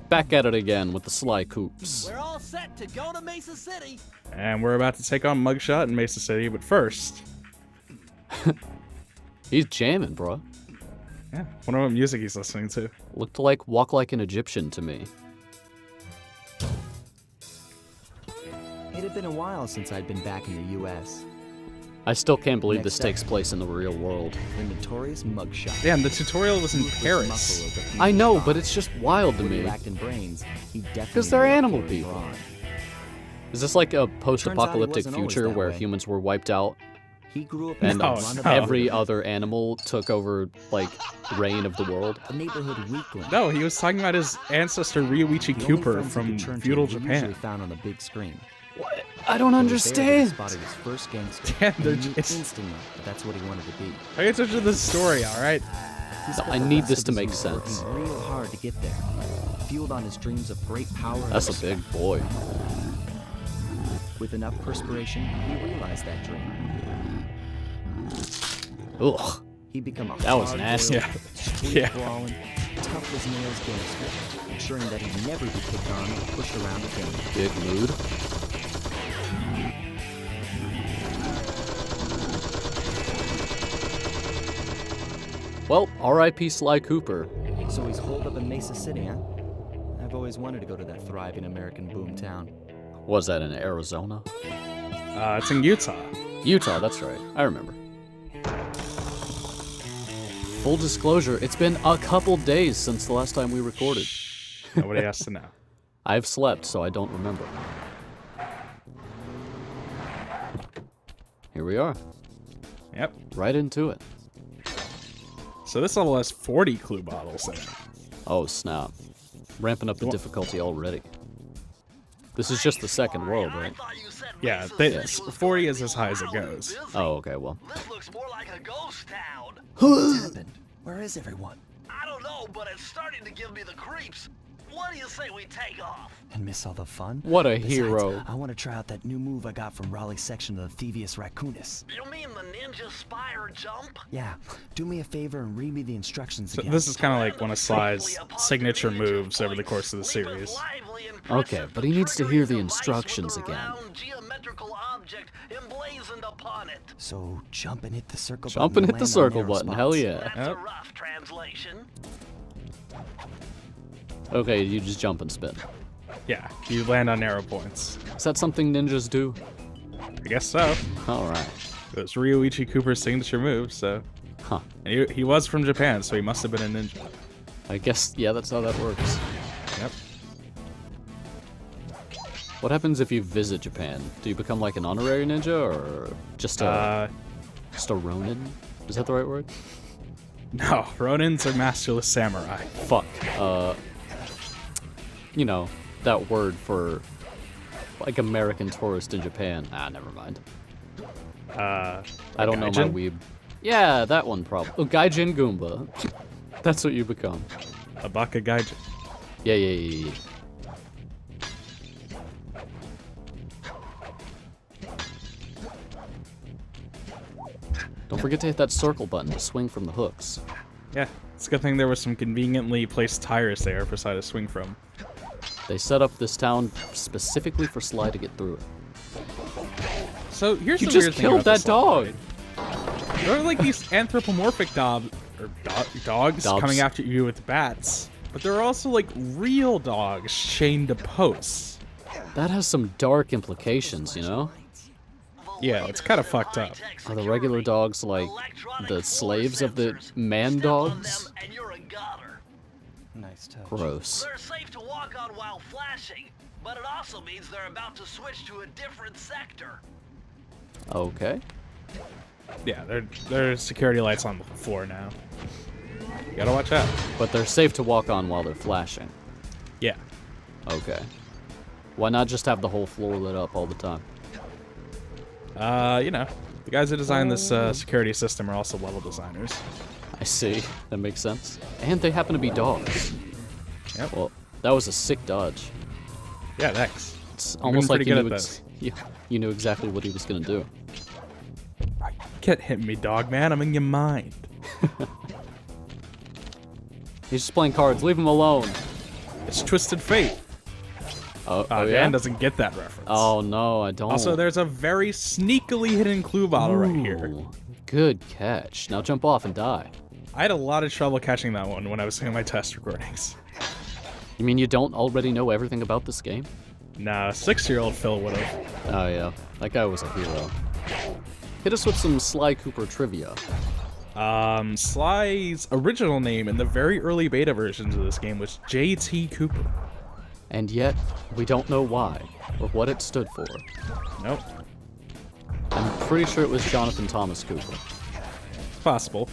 Back at it again with the Sly Coops. We're all set to go to Mesa City. And we're about to take on Mugshot in Mesa City, but first... He's jamming, bro. Yeah, wonder what music he's listening to. Looked like Walk Like an Egyptian to me. It had been a while since I'd been back in the U.S. I still can't believe this Next takes up. place in the real world. The notorious Mugshot. Damn, the tutorial was in Ruthless Paris. muscle of the I Thievius know, mob. but it's just wild to When he me. lacked in brains, he definitely 'Cause they're grew up animal very people. broad. Is this like a post-apocalyptic wasn't always future that where way. humans were wiped out He grew up and in No, the run of no. every other animal took over, like, reign of the world? a neighborhood weakling. No, he was talking about his ancestor Ryuichi The only Cooper friends he from could turn to feudal were usually Japan. found on the big screen. What? I don't It was there that he understand. spotted his first gangster. Damn, and they're he knew just- instantly that that's what he wanted to be. Pay attention to the story, alright? He No, spent I the need rest this of to his make youth sense. working real hard to get there, fueled on his dreams of great power. and That's a respect. big boy. With enough perspiration, he realized that dream. Ugh. He became a That was hard-boiled, nasty. Yeah. street Yeah. brawling, tough as nails gangster, ensuring that he'd never be kicked on or pushed around again. Big mood. Well, R.I.P. Sly Cooper. So he's holed up in Mesa City, huh? I've always wanted to go to that thriving American boom town. Was that in Arizona? It's in Utah. Utah, that's right. I remember. Full disclosure, it's been a couple days since the last time we recorded. Nobody has to know. I've slept, so I don't remember. Here we are, Yep. right into it. So this level has 40 clue bottles in it. Oh, snap. Ramping up the difficulty already. This is just the second world, right? Yeah, 40 is as high as it goes. Oh, okay, well. This looks more like a ghost town. What's happened? Where is everyone? I don't know, but it's starting to give me the creeps. What do you say we take off? And miss all the fun? What a Besides, hero. I want to try out that new move I got from Raleigh's section of the Thievius Raccoonus. You mean the ninja spire jump? Yeah, do me a favor and read me the instructions So again. this is kind of like one of Sly's signature moves over the course of the series. Okay, but he needs to hear the instructions again. Geometrical object emblazoned upon it. So jump and hit the circle Jump button. and hit the land on circle narrow button, hell spots. yeah. That's Yep. a rough translation. Okay, you just jump and spin. Yeah, you land on narrow points. Is that something ninjas do? I guess so. Alright. It was Ryuichi Cooper's signature move, so... Huh. And he was from Japan, so he must have been a ninja. I guess, yeah, that's how that works. Yep. What happens if you visit Japan? Do you become like an honorary ninja or just a ronin? Is that the right word? No, Ronins are masterless samurai. Fuck. You know, that word for like American tourist in Japan. Ah, never mind. I don't know my Gaijin? weeb. Yeah, that one probably. Oh, Gaijin Goomba. That's what you become. A Baka Gaijin. Yeah. Don't forget to hit that circle button to swing from the hooks. Yeah, it's a good thing there was some conveniently placed tires there for Sly to swing from. They set up this town specifically for Sly to get through it. So here's You the just weird thing killed about this that level, dog! right? There are like these anthropomorphic dogs coming after you with bats, but there are also like real dogs chained to posts. That has some dark implications, you know? Yeah, it's kind of fucked up. Are the regular dogs like the slaves of the man dogs? And you're a goner. Nice touch. Gross. They're safe to walk on while flashing, but it also means they're about to switch to a different sector. Okay. Yeah, there are security lights on the floor now. You gotta watch out. But they're safe to walk on while they're flashing. Yeah. Okay. Why not just have the whole floor lit up all the time? You know, the guys who designed this security system are also level designers. I see. That makes sense. And they happen to be dogs. Yep. Well, that was a sick dodge. Yeah, thanks. It's been almost like pretty you good knew, at this. you knew exactly what he was gonna do. Can't hit me, dog man. I'm in your mind. He's just playing cards. Leave him alone. It's Twisted Fate. Oh, Dan yeah? doesn't get that reference. Oh, no, I don't. Also, there's a very sneakily hidden clue bottle right here. Ooh, good catch. Now jump off and die. I had a lot of trouble catching that one when I was doing my test recordings. You mean you don't already know everything about this game? Nah, 6-year-old Phil would have. Oh, yeah. That guy was a hero. Hit us with some Sly Cooper trivia. Sly's original name in the very early beta versions of this game was J.T. Cooper. And yet, we don't know why, or what it stood for. Nope. I'm pretty sure it was Jonathan Thomas Cooper. Possible.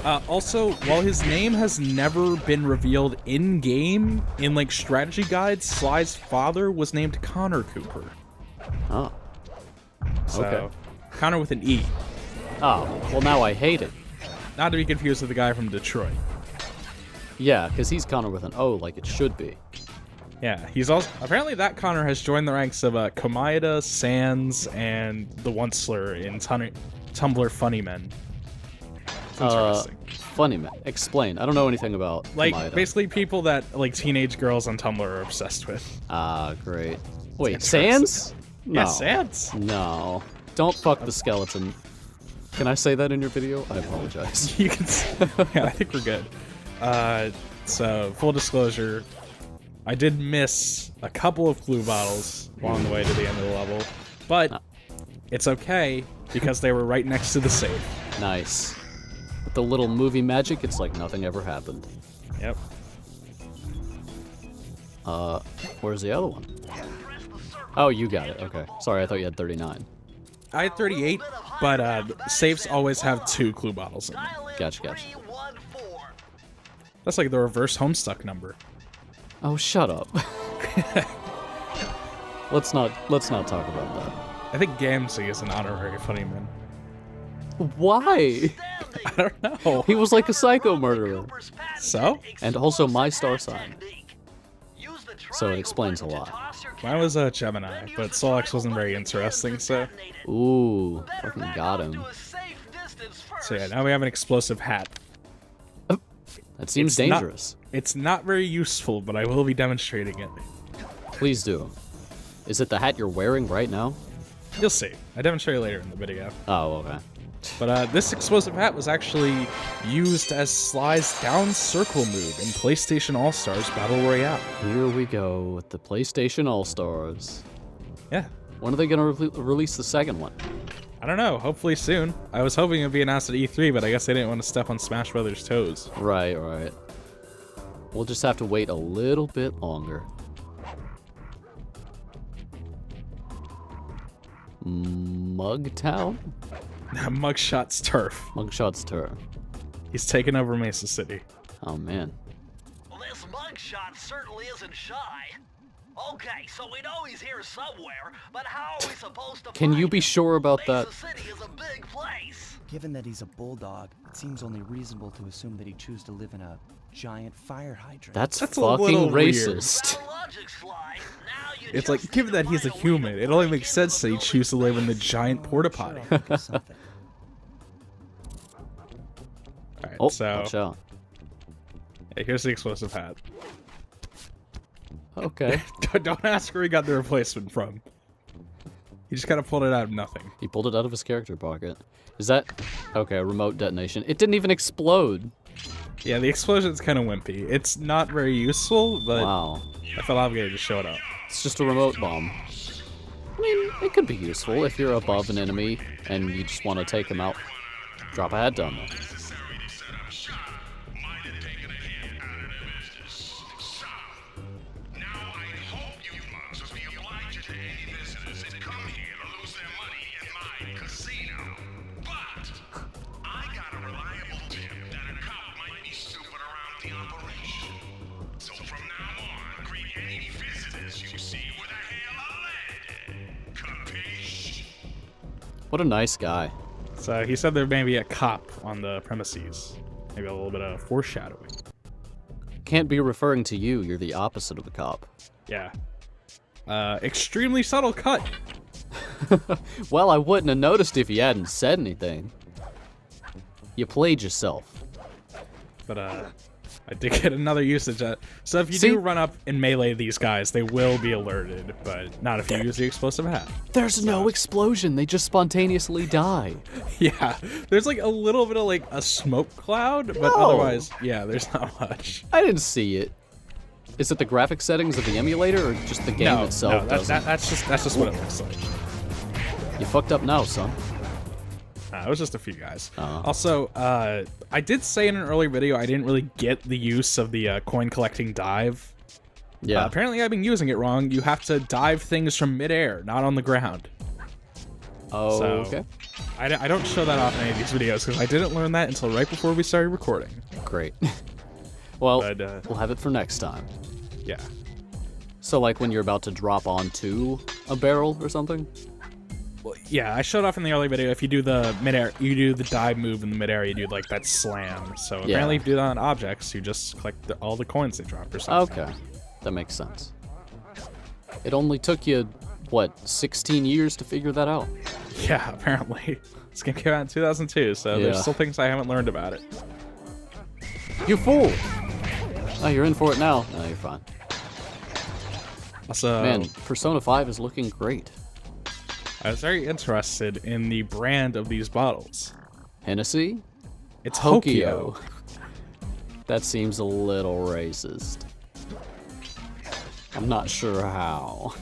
Also, while his name has never been revealed in-game, in, like, strategy guides, Sly's father was named Connor Cooper. Oh. So, Okay. Connor with an E. Oh, well now I hate it. Not to be confused with the guy from Detroit. Yeah, because he's Connor with an O like it should be. Yeah, he's also... Apparently that Connor has joined the ranks of Komaeda, Sans, and the Onceler in Tumblr Funny Men. It's interesting. Funny man. Explain. I don't know anything about Like, Komaeda. basically people that, like, teenage girls on Tumblr are obsessed with. Ah, great. Wait, interesting. Sans? No. Yeah, Sans. No. Don't fuck the skeleton. Can I say that in your video? I apologize. You can... Yeah, I think we're good. So, full disclosure, I did miss a couple of clue bottles along the way to the end of the level, but it's okay, because they were right next to the save. Nice. With the little movie magic, it's like nothing ever happened. Yep. Where's the other one? Oh, you got it. Okay. Sorry, I thought you had 39. I had 38, but safes always have 2 clue bottles in them. Gotcha. That's like the reverse Homestuck number. Oh, shut up. Let's not talk about that. I think Gamsey is an honorary funny man. Why? I don't know. He was like a psycho murderer. So? And also my star sign. So it explains a lot. Mine was a Gemini, but Solix wasn't very interesting, so... Ooh, fucking got him. So yeah, now we have an explosive hat. That seems dangerous. It's not very useful, but I will be demonstrating it. Please do. Is it the hat you're wearing right now? You'll see. I demonstrate it later in the video. Oh, okay. But this explosive hat was actually used as Sly's down circle move in PlayStation All-Stars Battle Royale. Here we go with the PlayStation All-Stars. Yeah. When are they going to release the second one? I don't know. Hopefully soon. I was hoping it'd be announced at E3, but I guess they didn't want to step on Smash Brothers' toes. Right. We'll just have to wait a little bit longer. Mugtown? Mugshot's turf. Mugshot's turf. He's taken over Mesa City. Oh, man. Well, this mugshot certainly isn't shy. Okay, so we know he's here somewhere, but how are we supposed to Can find you be him? sure about that? Mesa City is a big place. Given that he's a bulldog, it seems only reasonable to assume that he'd choose to live in a giant fire hydrant. That's a fucking little weird. racist. Well, logic, Sly. Now you It's just like, given need to that he's a find way human, to it only break makes into sense the that he'd choose to live in the giant porta Sure, potty. I'll think of something. Alright, Oh, so watch out. yeah, here's the explosive hat. Okay. Don't ask where he got the replacement from. He just kind of pulled it out of nothing. He pulled it out of his character pocket. Is that... Okay, a remote detonation. It didn't even explode. Yeah, the explosion's kind of wimpy. It's not very useful, but Wow. I felt obligated to show it up. It's just a remote bomb. I mean, it could be useful if you're above an enemy and you just want to take him out. Drop a hat down there. What a nice guy. So he said there may be a cop on the premises. Maybe a little bit of foreshadowing. Can't be referring to you. You're the opposite of a cop. Yeah. Extremely subtle cut. Well, I wouldn't have noticed if you hadn't said anything. You played yourself. But I did get another usage. So if you See? do run up and melee these guys, they will be alerted, but not if you use the explosive hat. There's no explosion. They just spontaneously die. Yeah, there's like a little bit of like a smoke cloud, but No. otherwise, yeah, there's not much. I didn't see it. Is it the graphic settings of the emulator or just the game itself? No, doesn't? that's just what it looks like. You fucked up now, son. It was just a few guys. Oh. Also, I did say in an earlier video I didn't really get the use of the coin collecting dive. Yeah. Apparently I've been using it wrong. You have to dive things from midair, not on the ground. Oh, So, okay. I don't show that off in any of these videos because I didn't learn that until right before we started recording. Great. Well, But, we'll have it for next time. Yeah. So, like when you're about to drop onto a barrel or something? Well, yeah, I showed off in the earlier video. If you do the midair, you do the dive move in the midair, you do like that slam. So apparently, if you do that on objects, you just collect all the coins they drop or something. Okay. That makes sense. It only took you, what, 16 years to figure that out? Yeah, apparently. This game came out in 2002, so Yeah. there's still things I haven't learned about it. You fool! Oh, you're in for it now. No, you're fine. Also, Man, Persona 5 is looking great. I was very interested in the brand of these bottles. Hennessy? It's Hokio. That seems a little racist. I'm not sure how.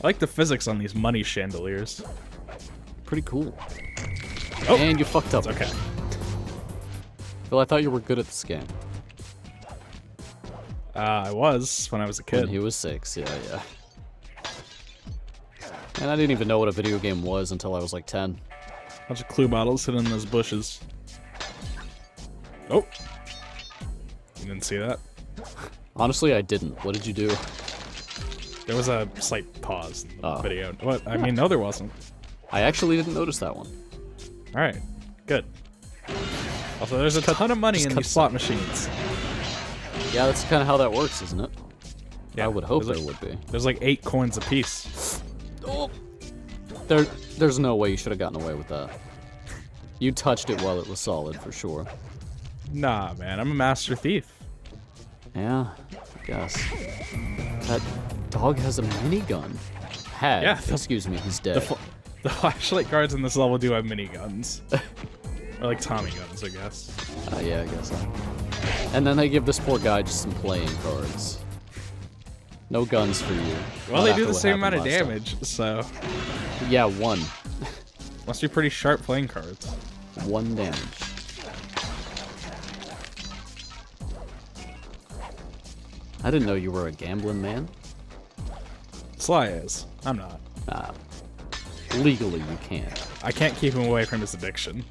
I like the physics on these money chandeliers. Pretty cool. Oh, And you fucked up. okay. Phil, I thought you were good at this game. I was when I was a When kid. he was 6, yeah. And I didn't even know what a video game was until I was like 10. Bunch of clue bottles hidden in those bushes. Oh. You didn't see that? Honestly, I didn't. What did you do? There was a slight pause in the Oh. video. What? I mean, no, there wasn't. I actually didn't notice that one. All right, good. Also, there's a ton of money in cut these slot machines. Yeah, that's kind of how that works, isn't it? Yeah, I would hope there's there like, would be. There's like 8 coins apiece. Oh. There's no way you should have gotten away with that. You touched it while it was solid, for sure. Nah, man, I'm a master thief. Yeah, I guess. That dog has a minigun. Had. Yeah, Excuse me, he's dead. The flashlight guards in this level do have miniguns. Or like Tommy guns, I guess. Yeah, I guess so. And then they give this poor guy just some playing cards. No guns for you. Well, Not they after do the what same amount happened of last damage, so time. Yeah, one. must be pretty sharp playing cards. 1 damage. I didn't know you were a gambling man. Sly is. I'm not. Legally, you can't. I can't keep him away from his addiction.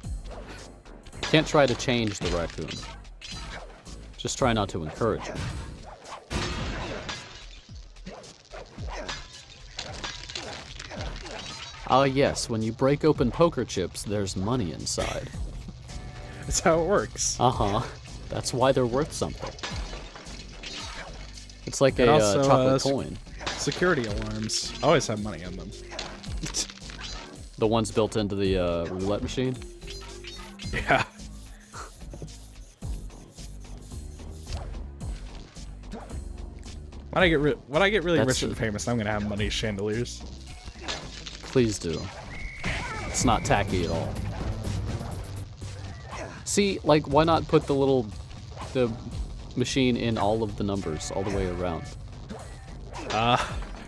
Can't try to change the raccoon. Just try not to encourage him. Ah, yes, when you break open poker chips, there's money inside. That's how it works. Uh-huh. That's why they're worth something. It's like And a also, chocolate coin. Security alarms always have money in them. The ones built into the roulette machine. Yeah. When I get really That's rich and a- famous, I'm gonna have money chandeliers. Please do. It's not tacky at all. See, like, why not put the machine in all of the numbers all the way around?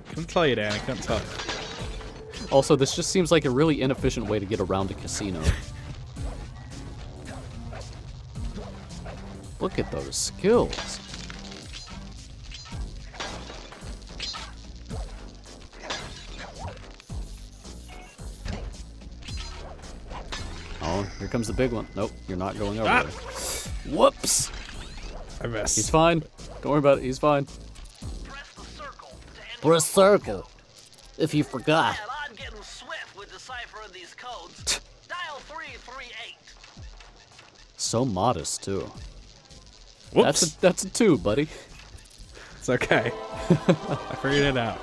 Couldn't tell you, Dan. I couldn't tell you. Also, this just seems like a really inefficient way to get around a casino. Look at those skills. Oh, here comes the big one. Nope, you're not going over there. Whoops! I missed. He's fine. Don't worry about it. He's fine. Press the circle to enter Press circle. If you forgot. Man, I'm getting swift with deciphering these codes. Dial 338. So modest too. Whoops. That's a 2, buddy. It's okay. I figured it out.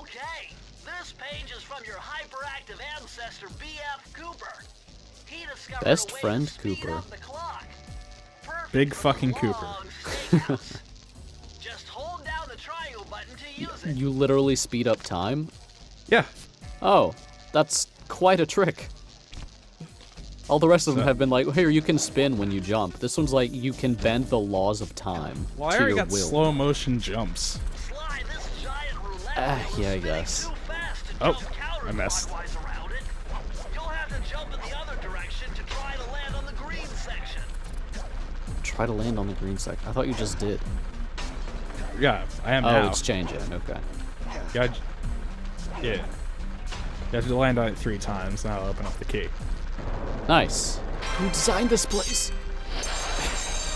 Okay, this page is from your hyperactive ancestor, B.F. Cooper. He discovered Best a way friend to speed Cooper. up the clock. Perfect Big for fucking long Cooper. stakeouts. Just hold down the triangle button to use it. You literally speed up time? Yeah. Oh, that's quite a trick. All the rest of them So- have been like, here, you can spin when you jump. This one's like, you can bend the laws of time Well, I to already your got will. slow motion jumps. Slide this giant roulette wheel Yeah, I is spinning guess. too fast to Oh, jump I missed. counterclockwise around it. You'll have to jump in the other direction to try to land on the green section. Try to land on the green sec. I thought you just did. Yeah, I am Oh, now. it's changing. Okay. Yeah. Yeah. You have to land on it 3 times, and that'll open up the key. Nice. Who designed this place?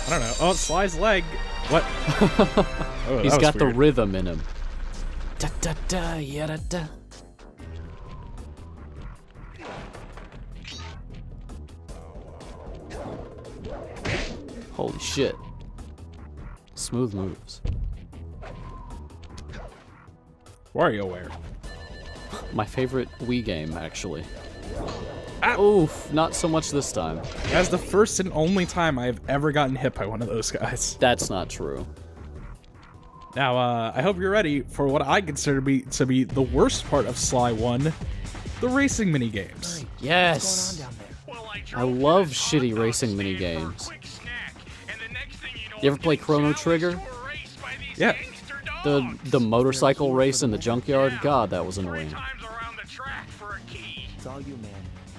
I don't know. Oh, Sly's leg. What? Oh, He's that was got the weird. rhythm in him. Da da da ya da da. Holy shit. Smooth moves. WarioWare. My favorite Wii game, actually. Ah. Oof, not so much this time. That's the first and only time I have ever gotten hit by one of those guys. That's not true. Now, I hope you're ready for what I consider to be the worst part of Sly 1, the racing minigames. Yes! I love shitty racing minigames. You ever play Chrono Trigger? Yeah. The motorcycle race in the junkyard? God, that was annoying. It's all you, man.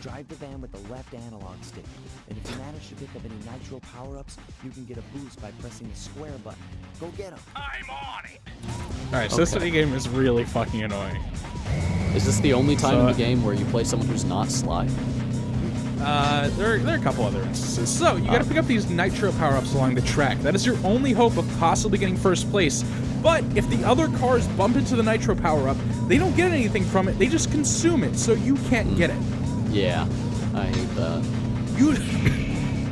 Drive the van with the left analog stick. And if you manage to pick up any nitro power-ups, you can get a boost by pressing the square button. Go get them. I'm on it. Alright, so this Okay. minigame is really fucking annoying. Is this the only time in the So- game where you play someone who's not Sly? There are a couple other instances. So, you gotta pick up these nitro power-ups along the track. That is your only hope of possibly getting first place. But if the other cars bump into the nitro power-up, they don't get anything from it, they just consume it, so you can't get it. Yeah, I hate that.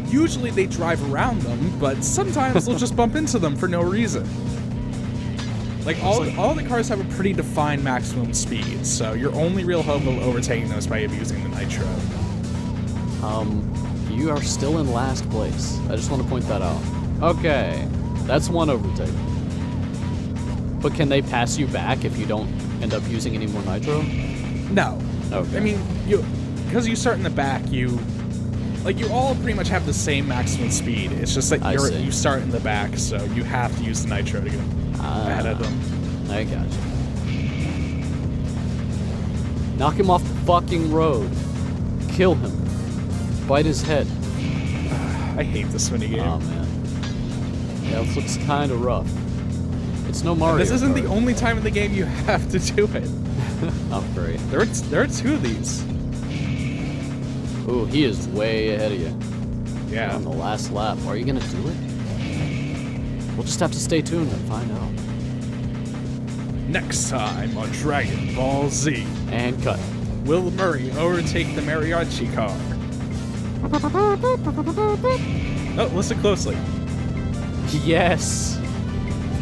Usually they drive around them, but sometimes they'll just bump into them for no reason. Like, all the cars have a pretty defined maximum speed, so your only real hope of overtaking those by abusing the nitro. You are still in last place. I just want to point that out. Okay, that's one overtake. But can they pass you back if you don't end up using any more nitro? No. Okay. I mean, because you start in the back, you all pretty much have the same maximum speed. It's just that I see. you start in the back, so you have to use the nitro to get ahead of them. I gotcha. Knock him off the fucking road. Kill him. Bite his head. I hate this minigame. Oh man. Yeah, this looks kind of rough. It's no Mario. This isn't Kart. the only time in the game you have to do it. Oh, great. There are 2 of these. Ooh, he is way ahead of you. Yeah. On the last lap. Are you gonna do it? We'll just have to stay tuned and find out. Next time on Dragon Ball Z, And cut. will Murray overtake the mariachi car? Oh, listen closely. Yes.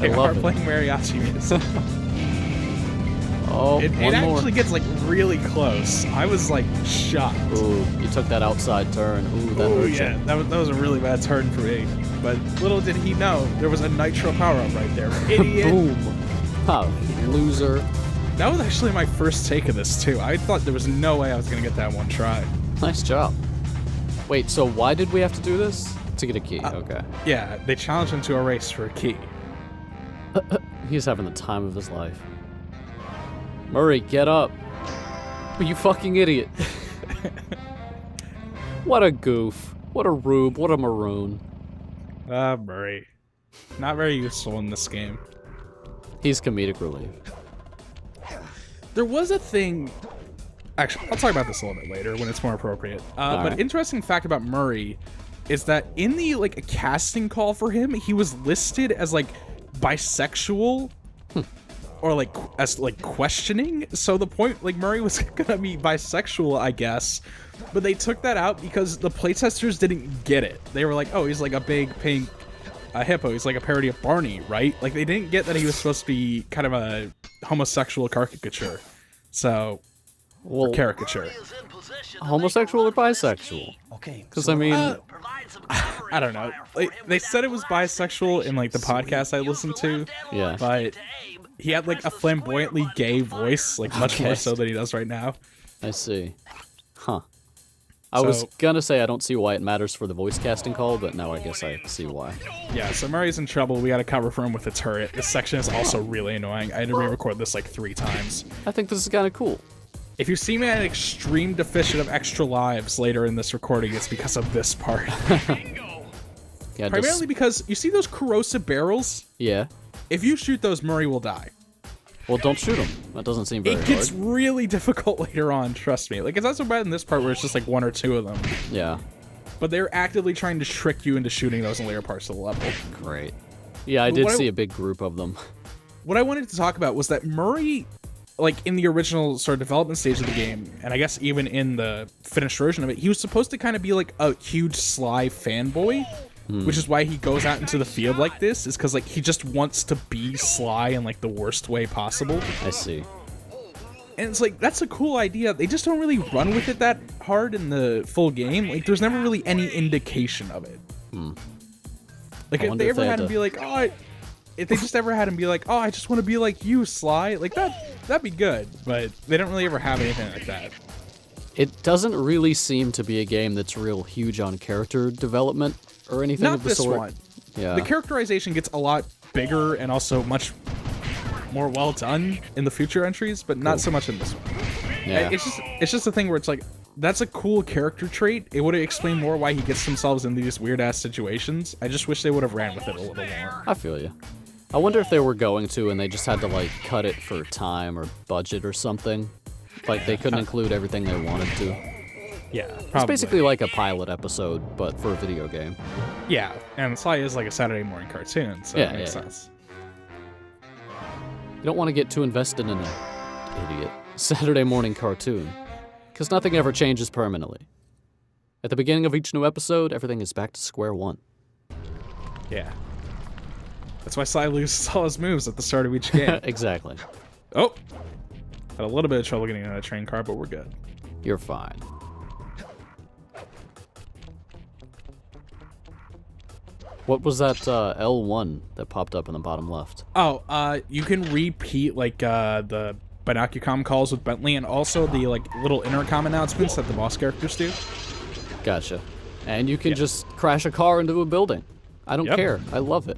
They I are love it. playing mariachi music. Oh, It one more. actually gets like really close. I was like shocked. Ooh, you took that outside turn. Ooh, that Oh hurt yeah, you. that was a really bad turn for me. But little did he know there was a nitro power up right there. Idiot. Boom. Ha, loser. That was actually my first take of this too. I thought there was no way I was gonna get that one try. Nice job. Wait, so why did we have to do this? To get a key, okay. Yeah, they challenged him to a race for a key. He's having the time of his life. Murray, get up. You fucking idiot. What a goof. What a rube. What a maroon. Murray. Not very useful in this game. He's comedic relief. There was a thing... Actually, I'll talk about this a little bit later when it's more appropriate. But Alright. interesting fact about Murray is that in the, like, casting call for him, he was listed as, like, bisexual or, like, as, like, questioning. So the point, like, Murray was gonna be bisexual, I guess. But they took that out because the playtesters didn't get it. They were like, oh, he's, like, a big pink hippo. He's, like, a parody of Barney, right? Like, they didn't get that he was supposed to be kind of a homosexual caricature. So, Well, caricature. Murray is in position to homosexual or make a run for this bisexual? key. Okay. Because I mean, Provide some covering I don't know. fire for Like, him they with said that it was plastic bisexual in like the station. podcast I Use listened the to. left Yeah. analog But stick to aim, He had like press a the square flamboyantly button gay to fire. voice, like much more Okay. so than he does right now. I see. Huh. I was So- gonna say I don't see why it matters for the voice casting call, but now I guess I see why. Yeah, so Murray's in trouble. We got to cover for him with a turret. This section is also really annoying. I had to re-record this like 3 times. I think this is kind of cool. If you see me at an extreme deficit of extra lives later in this recording, it's because of this part. Yeah, Primarily because you see those corrosive barrels? yeah. If you shoot those, Murray will die. Well, don't shoot him. That doesn't seem very It gets hard. really difficult later on, trust me. Like, it's not so bad in this part where it's just like 1 or 2 of them. Yeah. But they're actively trying to trick you into shooting those in later parts of the level. Great. Yeah, I But did what I- see a big group of them. What I wanted to talk about was that Murray, like in the original sort of development stage of the game, and I guess even in the finished version of it, he was supposed to kind of be like a huge Sly fanboy, which is why he goes out into the field like this, is because like he just wants to be Sly in like the worst way possible. I see. And it's like, that's a cool idea. They just don't really run with it that hard in the full game. Like, there's never really any indication of it. Like, I if wonder they if ever they had had him to- be like, if they just ever had him be like, I just want to be like you, Sly, like that'd be good. But they don't really ever have anything like that. It doesn't really seem to be a game that's real huge on character development or anything Not of the this sort. one. Yeah. The characterization gets a lot bigger and also much more well done in the future entries, but not so much in this one. yeah. It's just a thing where it's like, that's a cool character trait. It would have explained more why he gets himself in these weird ass situations. I just wish they would have ran with it a little more. I feel you. I wonder if they were going to and they just had to like cut it for time or budget or something. Like they couldn't include everything they wanted to. Yeah, It's probably. basically like a pilot episode, but for a video game. Yeah, and Sly is like a Saturday morning cartoon, so Yeah, it makes yeah. sense. You don't want to get too invested in an idiot Saturday morning cartoon, because nothing ever changes permanently. At the beginning of each new episode, everything is back to square one. Yeah. That's why Sly loses all his moves at the start of each game. Exactly. Oh! Had a little bit of trouble getting in a train car, but we're good. You're fine. What was that L1 that popped up in the bottom left? Oh, you can repeat, like, the Binocucom calls with Bentley, and also the, like, little intercom announcements that the boss characters do. Gotcha. And you can just crash a car into a building. I don't Yep. care. I love it.